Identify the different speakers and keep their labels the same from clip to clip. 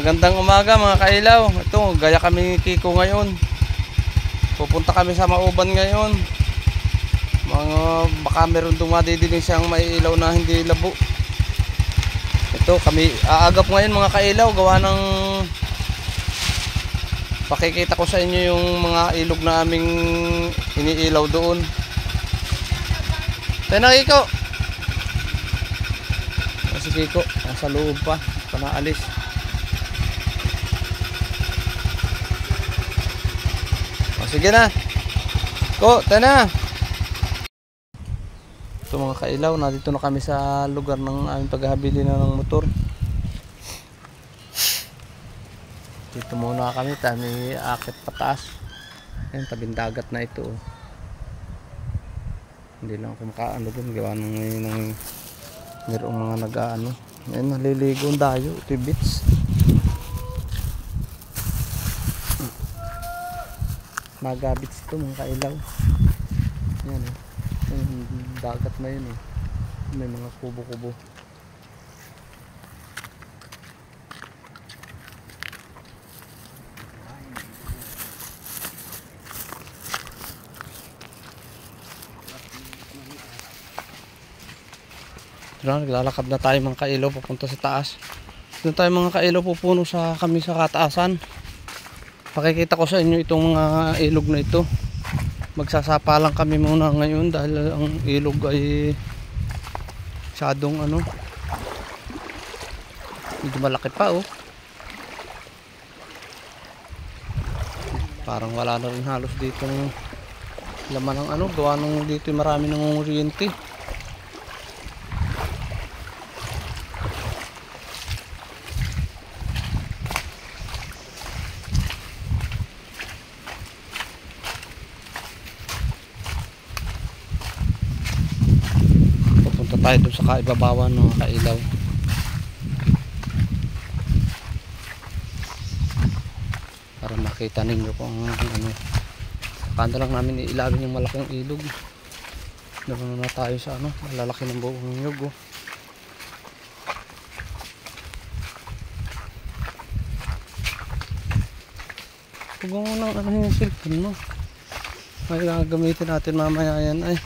Speaker 1: Magandang umaga mga kailaw. Ito, gaya kami ni Kiko ngayon. Pupunta kami sa Mauban ngayon. Baka meron dumadidinig siyang maiilaw na hindi labo. Ito, kami aagap ngayon mga kailaw. Gawa ng pakikita ko sa inyo yung mga ilog na aming iniilaw doon. Tayo na Kiko. Si Kiko, nasa loob pa. Panaalis. Sige na. Ko, tayo na. Ito mga kailaw, nandito na kami sa lugar ng aming paghabili na ng motor. Dito muna kami, may akit pataas. Ayan, tabing dagat na ito. Hindi lang ako makaano dun, gawa ng mayroong mga nag-aano. Ayan, naliligo ang dayo, ito yung beach. Magabits ito mga kailaw. Yan o. Yung dagat na yun o. May mga kubo-kubo. Naglalakad na tayo mga kailaw papunta sa taas. Doon tayo mga kailaw pupuno sa kami sa kataasan. Pakikita ko sa inyo itong mga ilog na ito. Magsasapa lang kami muna ngayon dahil ang ilog ay masyadong medyo malaki pa oh. Parang wala na rin halos dito ng laman ng gawa nung dito marami ng kuryente. Tayo doon sa kaibabawan ng kailaw para makita ninyo kung kanda lang namin iilagin yung malaking ilog. Naroon na tayo sa malalaki ng buong nyug oh. Huwag mo nang yung cellphone mo, may gagamitin natin mamaya yan ay.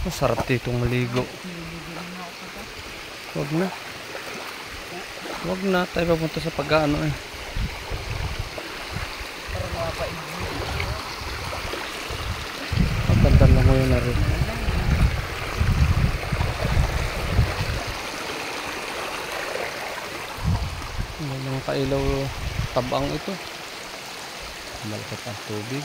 Speaker 1: Masarap ditong maligo. Huwag na. Huwag na tayo papunta sa pag-ano eh. Magandang lang mo yun na rin. Mga kailaw tabang ito. Malapit ang tubig.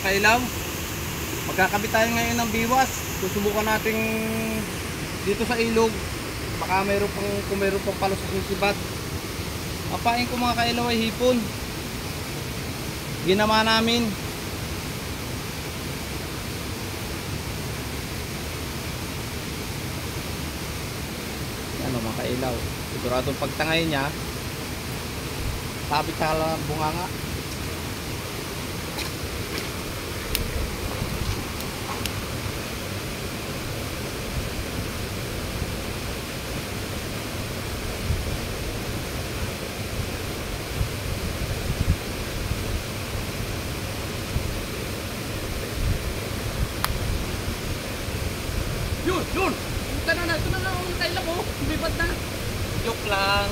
Speaker 1: kailaw. Magkakabit tayo ngayon ng biwas. Susubukan natin dito sa ilog. Baka mayroon pang, kung mayroon pang palo sa sisibat. Apain ko mga kailaw ay hipon. Ginawa namin. Ano mga kailaw. Siguradong pagtangay niya, sabit sa bunganga.
Speaker 2: Yun! Ito na ang kailaw mo. Bibat na.
Speaker 1: Joke lang.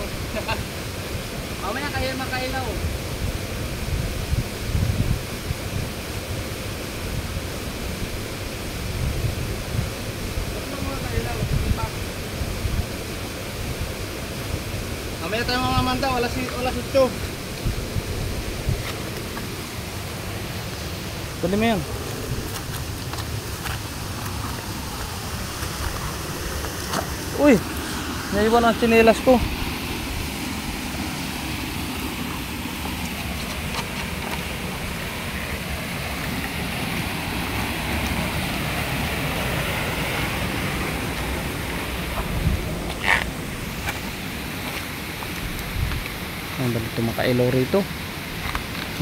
Speaker 2: Mamaya kayo makailaw. Ito mga kailaw.
Speaker 1: Mamaya tayo mga manda, wala sityo. Tuloy mo yun. Uy! Naiwan ang tsinelas ko. Ang dami ito makailaw rito.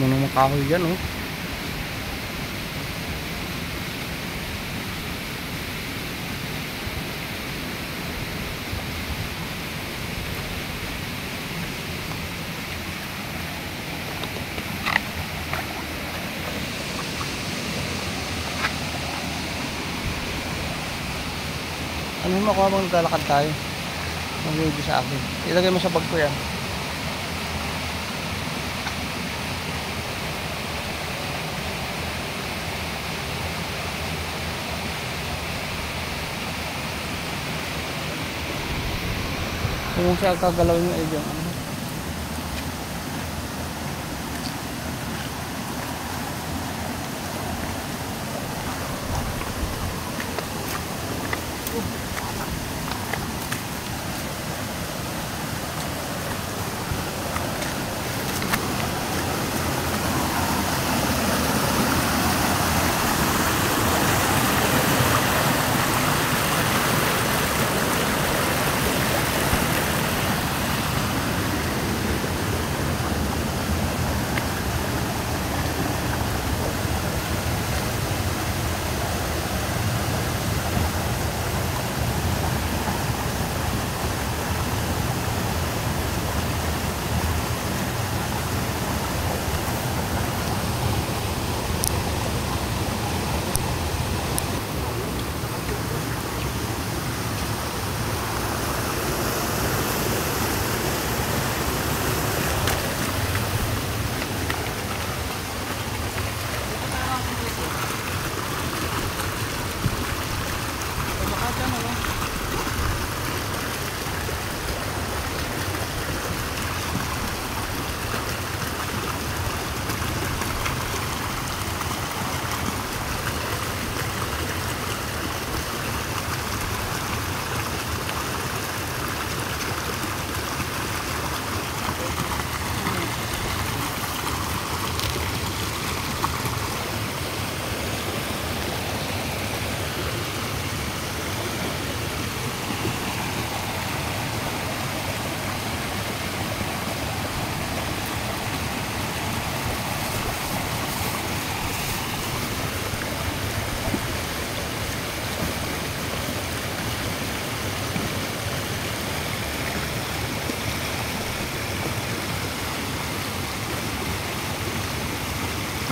Speaker 1: Munang makahoy yan oh. Ano mo ako habang naglalakad tayo? Mag-video sa akin. Ilagay mo sa bag ko yan. Kung siya kagalawin mo ay dyan.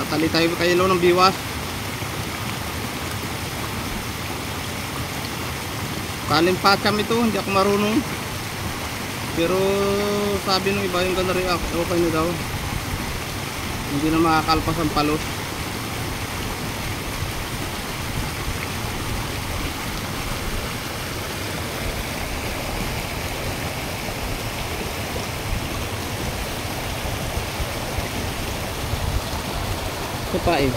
Speaker 1: Tatali tayo kailaw ng biwas. Kalimpacham ito, hindi ako marunong. Pero sabi nung iba yung ganda react, okay na daw. Hindi na makakalpas ang palos. Ito pa eh.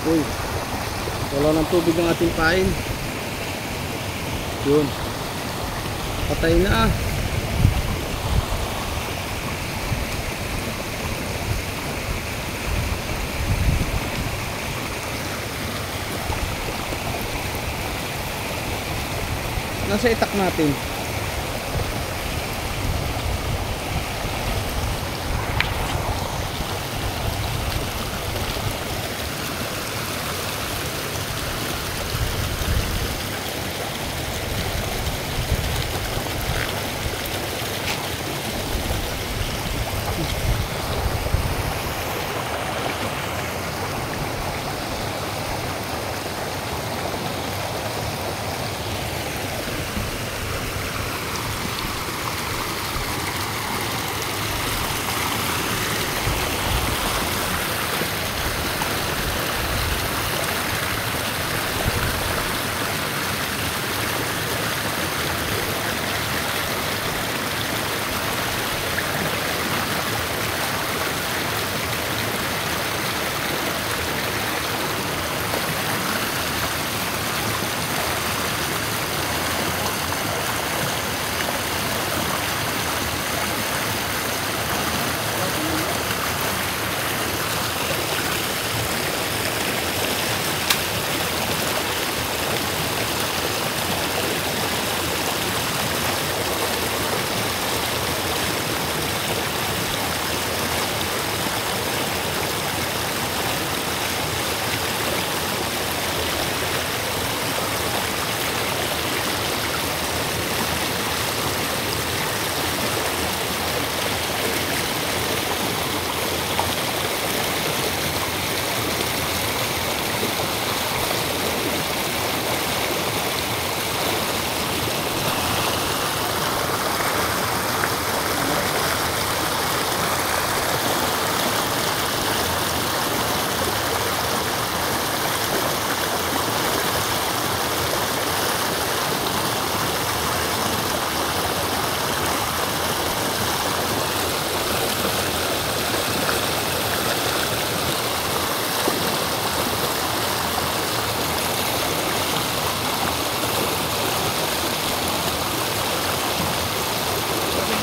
Speaker 1: Uy, wala ng tubig ang ating pain. Yun, patay na. Nasa itak natin.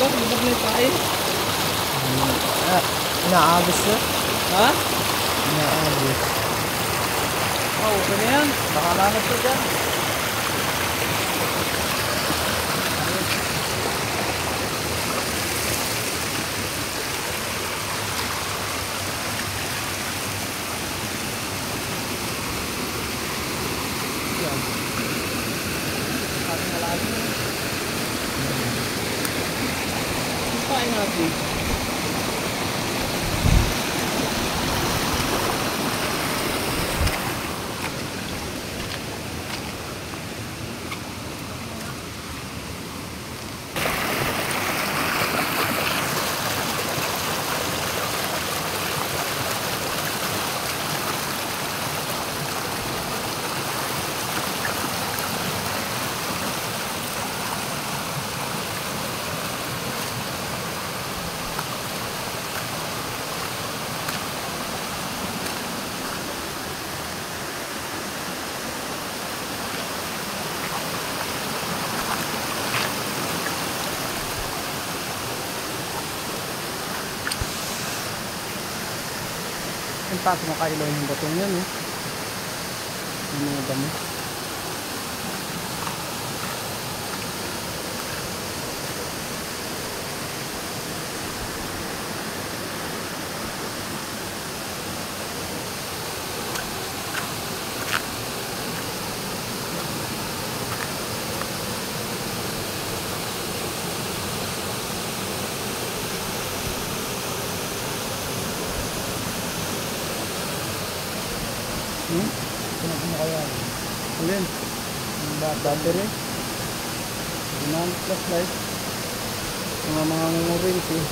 Speaker 1: Lubog na yung pain.
Speaker 3: Inaagos na.
Speaker 1: Ha?
Speaker 3: Inaagos.
Speaker 1: Oh, okay na yan. Nakalangat ko dyan. Yan. Ating malalim. Pain natin. Ang taas makailaw yung batong yan, eh. Yung mga damo.
Speaker 3: Ano kaya?
Speaker 1: Alin?
Speaker 3: Yung
Speaker 1: Battery. Ginamit flashlight. Mga ngurins, eh.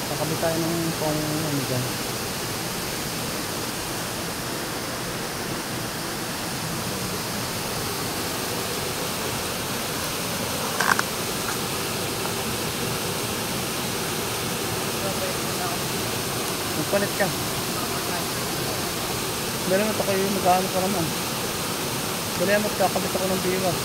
Speaker 1: Kakabit tayo ng pang ano dyan. magpalit ka. Dali mo ito kayo mag-ano ka naman. Dali mo ito, kakabit ako ng biwas.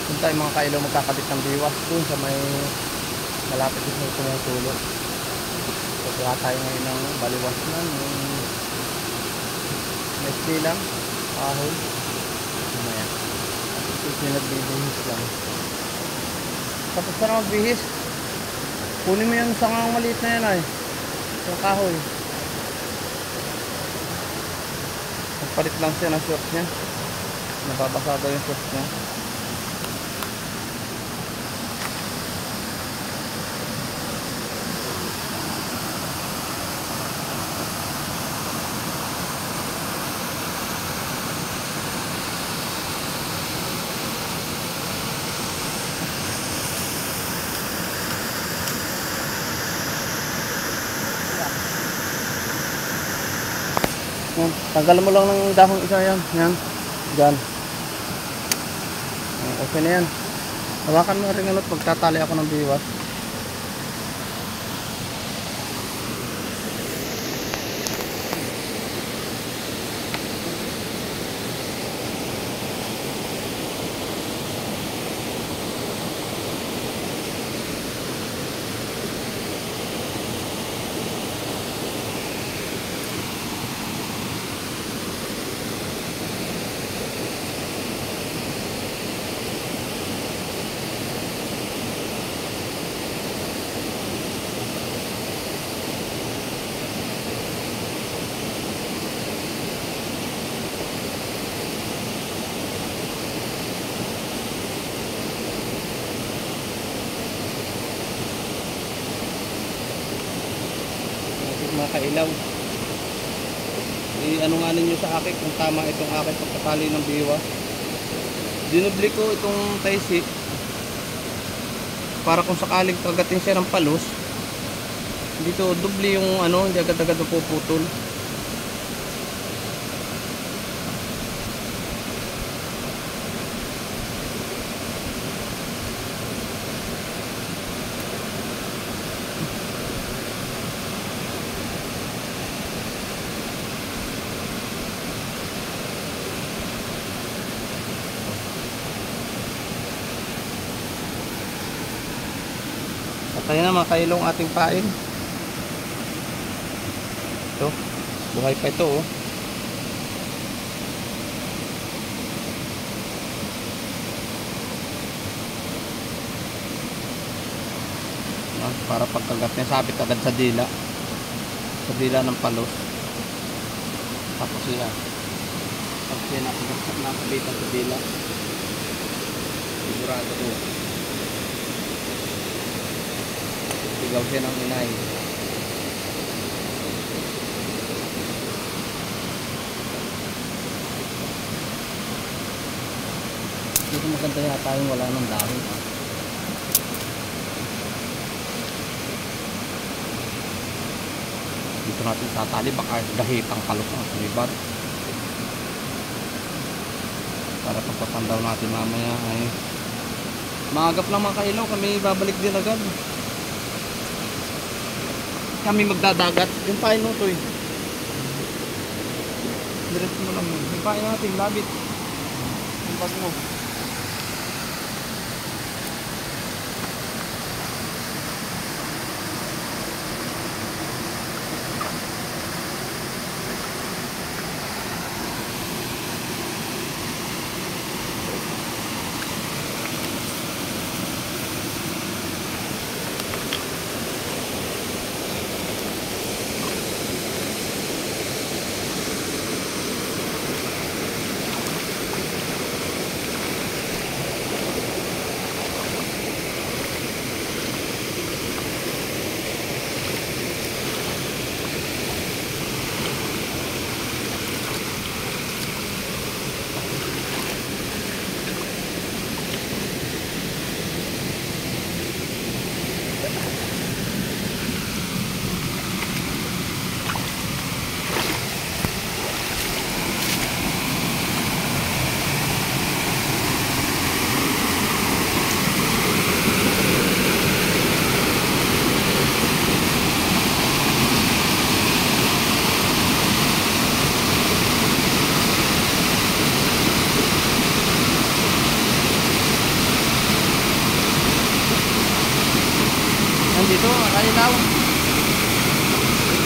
Speaker 1: Doon tayo mga kailo magkakabit ng biwas doon sa may malapit sa may tumutulog. So kuha tayo ngayon ng baliwas na yung mesli lang, ahon. Mamaya. Tapos yung nagbibihis lang. Tapos ka na magbihis. Kunin mo yung sangang maliit na yan ay. Yung kahoy. Magpalit lang siya ng shorts niya. Nababasa daw yung shorts niya. Yan. Tanggalan mo lang ng dahon isa yan. Yan. Diyan. Okay na yan. Hawakan mo rin at pagtatali ako ng biwas. Mga kailaw, ano nga ninyo sa akin kung tama itong aking pagkatali ng biwas. Dinubli ko itong taisi para kung sakaling kagatin siya ng palos, dito dubli yung ano, hindi agad-agad napuputol. Kaya na mga kailong ating pain. Ito, buhay pa ito oh. Para pagkagat niya sabit agad sa dila. Sa dila ng palos. Tapos siya. Pag siya nakabitan sa dila, sigurado ko sigaw siya ng inay. Dito maganda yata yung wala ng dahon. Dito natin tatali, baka dahitang palos ang sulibat. Para pagpapandaw natin mamaya ay maagap lang mga kailaw, kami babalik din agad. Kami magdadagat. Yung pain mo to eh. Diretso mo lang yun. Yung pain natin, labit. Yung bag mo.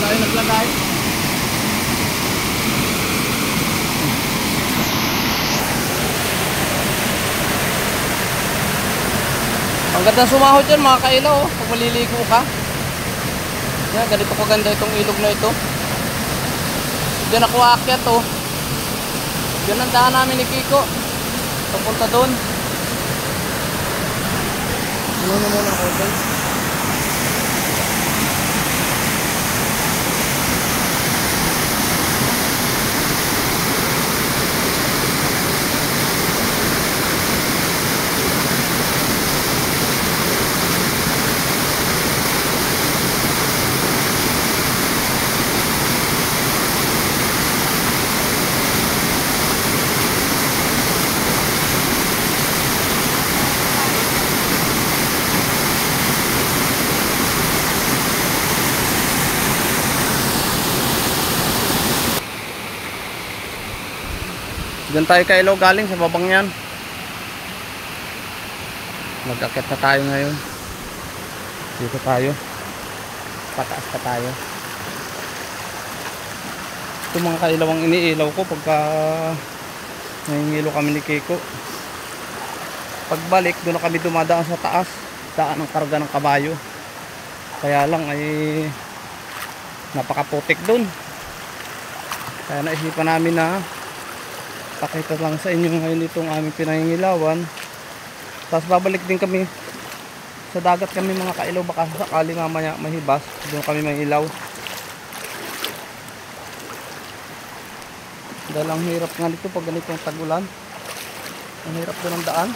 Speaker 1: tayo naglagay. Ang gandang sumahod yan mga kailaw, oh, pag maliligo ka. Yan, ganito kaganda itong ilog na ito. Diyan ako aakyat, oh. Diyan ang daan namin ni Kiko. Papunta doon. Ano na muna ako, guys. Diyan tayo kay Ilo galing sa babang yan. Mag-akit na tayo ngayon. Dito tayo. Pataas pa tayo. Ito mga kailaw ang iniilaw ko pagka nangingilo kami ni Kiko. Pagbalik doon na kami dumadaan sa taas. Daan ng karga ng kabayo. Kaya lang ay napakaputik doon. Kaya naisipan namin na pakita lang sa inyo ngayon itong aming pinangingilawan. Tapos babalik din kami sa dagat kami mga kailaw, baka sakali mamaya mahibas doon kami mangilaw. Dahil ang hirap nga nito pag ganitong tag-ulan, ang hirap doon ang daan.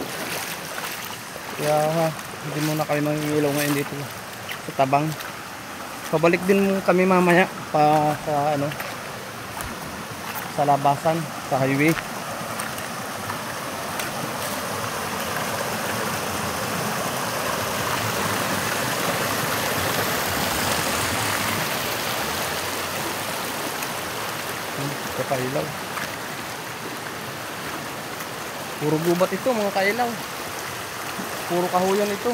Speaker 1: Kaya hindi muna kami mangingilaw ngayon dito sa tabang. Pabalik din kami mamaya pa sa ano, sa labasan, sa highway. Kailaw. Puro gubat ito mga kailaw. Puro kahuyan ito.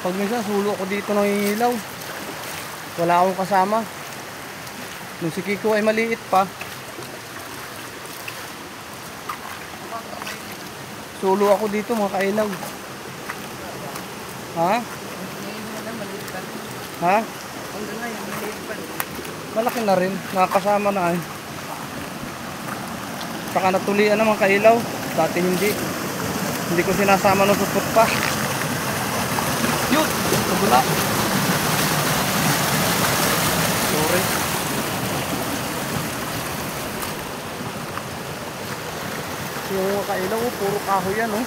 Speaker 1: Pag minsan sulo ako dito ng ilaw. Wala akong kasama. Nung si Kiko ay maliit pa. Sulo ako dito mga kailaw. Ha? Ha? Malaki na rin. Nakakasama na ay. Saka natulian naman kailaw. Dati hindi ko sinasama ng supot pa. Yun! Nabula. Sorry. Yung mga kailaw, puro kahoy yan, oh.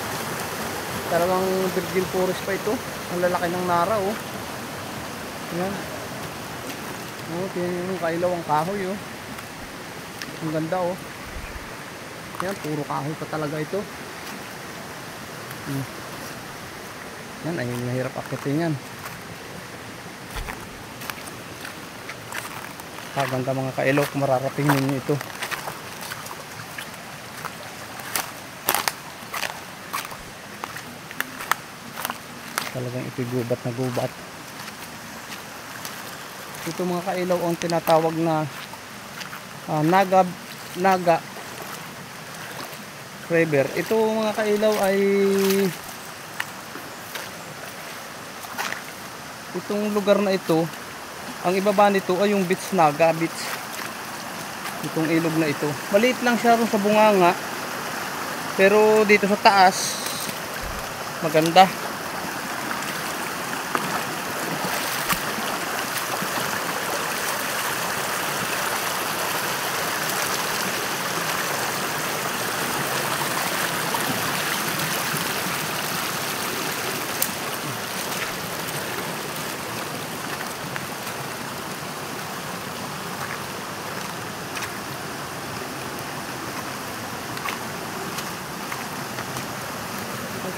Speaker 1: Talagang virgin forest pa ito. Ang lalaki ng nara, oh. Yan. Oh, tingnan yung kailaw ang kahoy, oh. Ang ganda, oh. Yan, puro kahoy pa talaga ito. Yan, ay mahirap akitin yan. Kaganda mga kailaw kung mararating ninyo ito. Talagang ipigubat na gubat. Ito mga kailaw ang tinatawag na Naga River. Ito mga kailaw ay itong lugar na ito, ang ibaba nito ay yung beach, Naga Beach. Itong ilog na ito, maliit lang siya ron sa bunganga, pero dito sa taas maganda.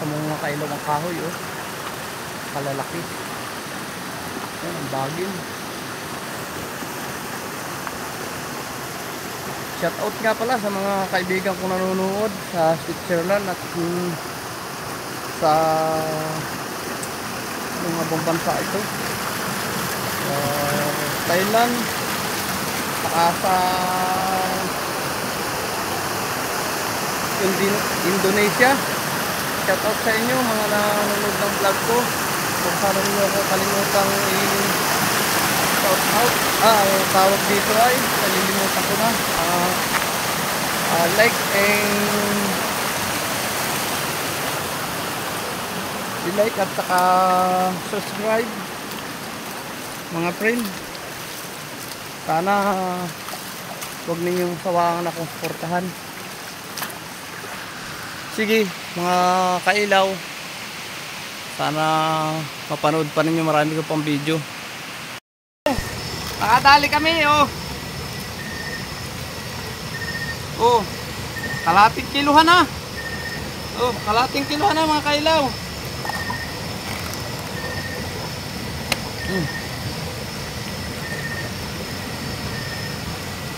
Speaker 1: Mga kailaw ang kahoy, oh. Kalalaki. Yan ang bagin. Shout out nga pala sa mga kaibigan kong nanonood sa Switzerland at sa mga bansa ito. Thailand, saka sa Indonesia. Shout out sa inyo mga nanonood ng vlog ko. Kung paano nyo ako kalimutang shout out. Ang tawag dito ay nalilimutan ko na. Like and i-like at saka subscribe mga friend. Sana huwag ninyong sawangan akong suportahan. Sige mga kailaw, sana mapanood pa ninyo, marami ko pang video. Nakadali kami kalating kiluhan na. Kalating kiluhan na mga kailaw.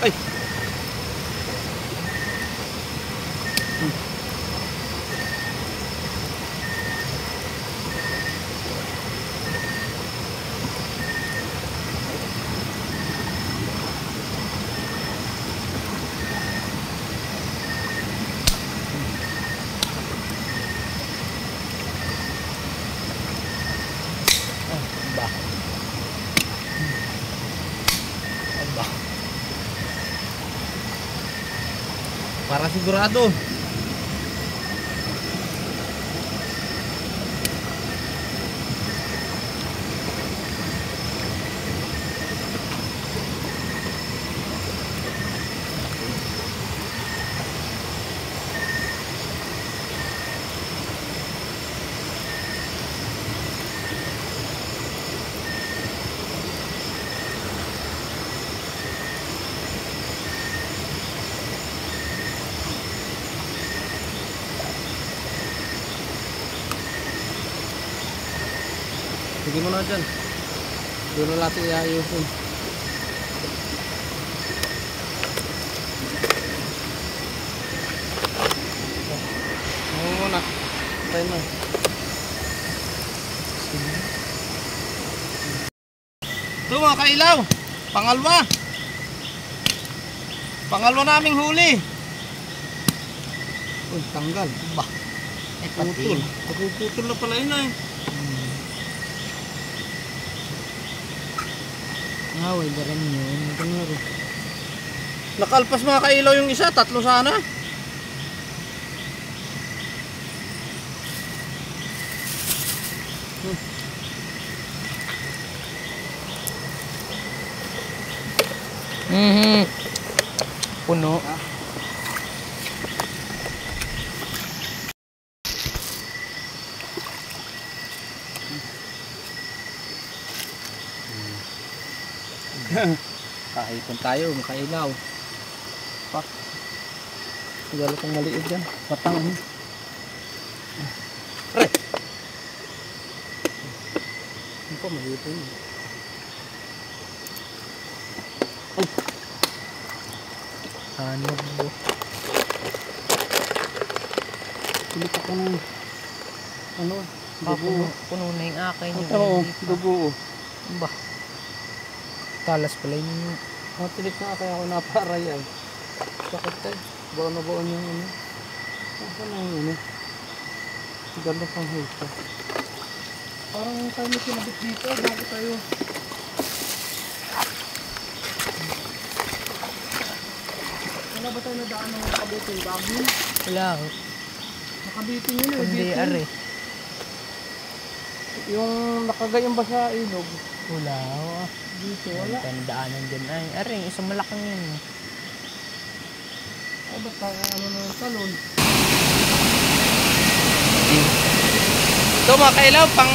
Speaker 1: Ay. Para sigurado. Sige mo na dyan. Doon na natin iayusin. Ano muna? Tayo na. Ito mga kailaw. Pangalwa. Pangalwa naming huli. Uy, tanggal. Bah. Putol. Putol na pala yun eh.
Speaker 3: Away, daran yun. Magandang
Speaker 1: Nakalpas mga kailaw yung isa, tatlo sana.
Speaker 3: Puno.
Speaker 1: Kahipon tayo, makailaw. Pak. Sigalo kong maliit dyan. Patang. Pre! Ano pa, maliit yun.
Speaker 3: Ano bo?
Speaker 1: Pilit ako ng ano, dugo.
Speaker 3: Puno na yung akin.
Speaker 1: Oo, dugo.
Speaker 3: Ba? Talas pala yun.
Speaker 1: Matilik na kaya ako naparay ay. Sakit tayo. Baon na baon yung ano. Saan na yung ano? Ganda pang hito. Parang tayo may kinabit dito. Bago tayo. Wala ba tayo nadaan ng nakabiting bago?
Speaker 3: Wala.
Speaker 1: Nakabiting yun eh.
Speaker 3: Kundi are.
Speaker 1: Yung nakagayang ba sa ilog?
Speaker 3: Wala.
Speaker 1: Dito wala.
Speaker 3: Tandaanan din ay. Are, isang malaking yun.
Speaker 1: Ay ba't ano na yung salon? Ito mga kailaw, pang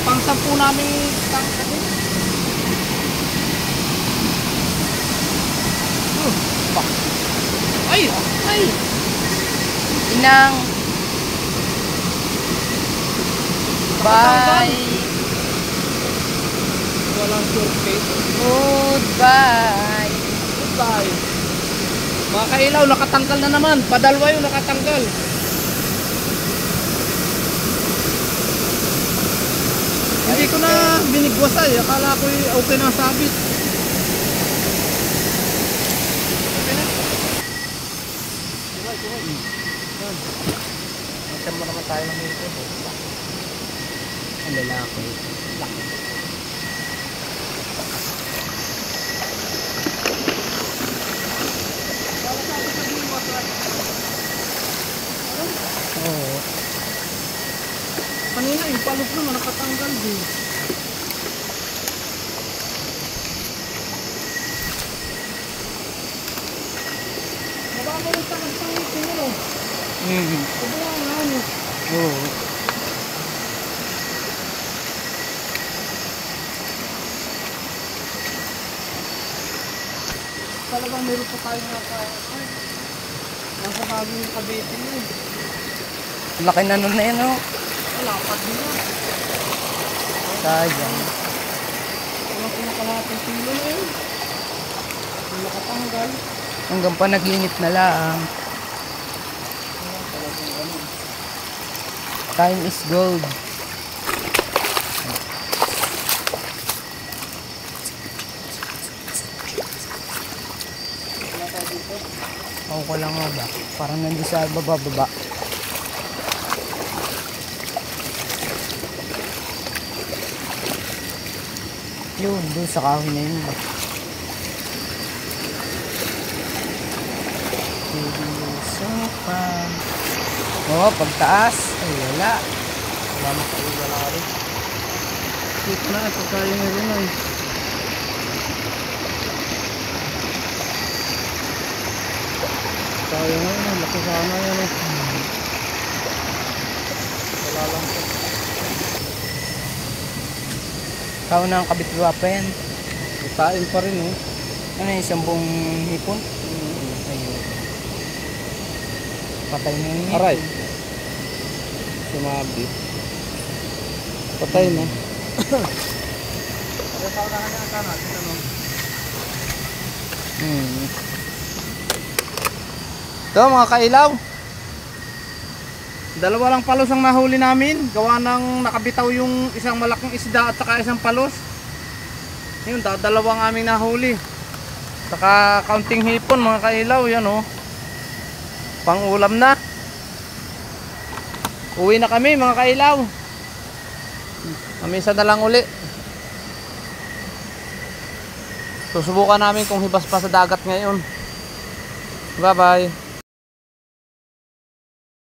Speaker 1: 10 namin tangkad. Ay! Ay!
Speaker 3: Inang! Bye!
Speaker 1: Walang surface.
Speaker 3: Goodbye!
Speaker 1: Goodbye! Mga kailaw, nakatanggal na naman. Padalwa yung nakatanggal. Hindi ko na binigwasay. Akala ko okay na sabit.
Speaker 3: Minsan mo naman tayo ng ito. Ang lalaki.
Speaker 1: Oo. Kanina yung palok naman nakatanggal din. Mababa sa nagpangipin mo. Sobrang ano.
Speaker 3: Oo.
Speaker 1: Talagang meron pa tayo nasa bagong kabitin mo.
Speaker 3: Laki na nun na yan, oh.
Speaker 1: Lapad din na.
Speaker 3: Sayang.
Speaker 1: Walang pinakamating kilo na yun. Yung nakatanggal.
Speaker 3: Hanggang pa nag-init na lang. Time is gold. Ako lang nga ba? Parang nandun sa baba. Yun, dun sa kahoy na yun ba? Sofa. Oo, pagtaas. Ay, wala. Wala makaiwala rin.
Speaker 1: Dito na ay pagkain meron na eh. Kaya nga yun, laki sana yan eh. Wala lang po.
Speaker 3: Tao na ang kabitwa pa yan.
Speaker 1: Itain pa rin eh.
Speaker 3: Ano yung isang buong hipon? Ayun. Patay na yun.
Speaker 1: Aray. Sumabi. Patay na. Kaya sa unahan niya ka natin ano. Ito mga kailaw. Dalawa lang palos ang nahuli namin. Gawa ng nakabitaw yung isang malaking isda at saka isang palos. Yun, dalawa ang aming nahuli. Saka kaunting hipon mga kailaw. Yan oh. Pang ulam na. Uwi na kami mga kailaw. Mamisa na lang uli. Susubukan namin kung hibas pa sa dagat ngayon. Bye bye.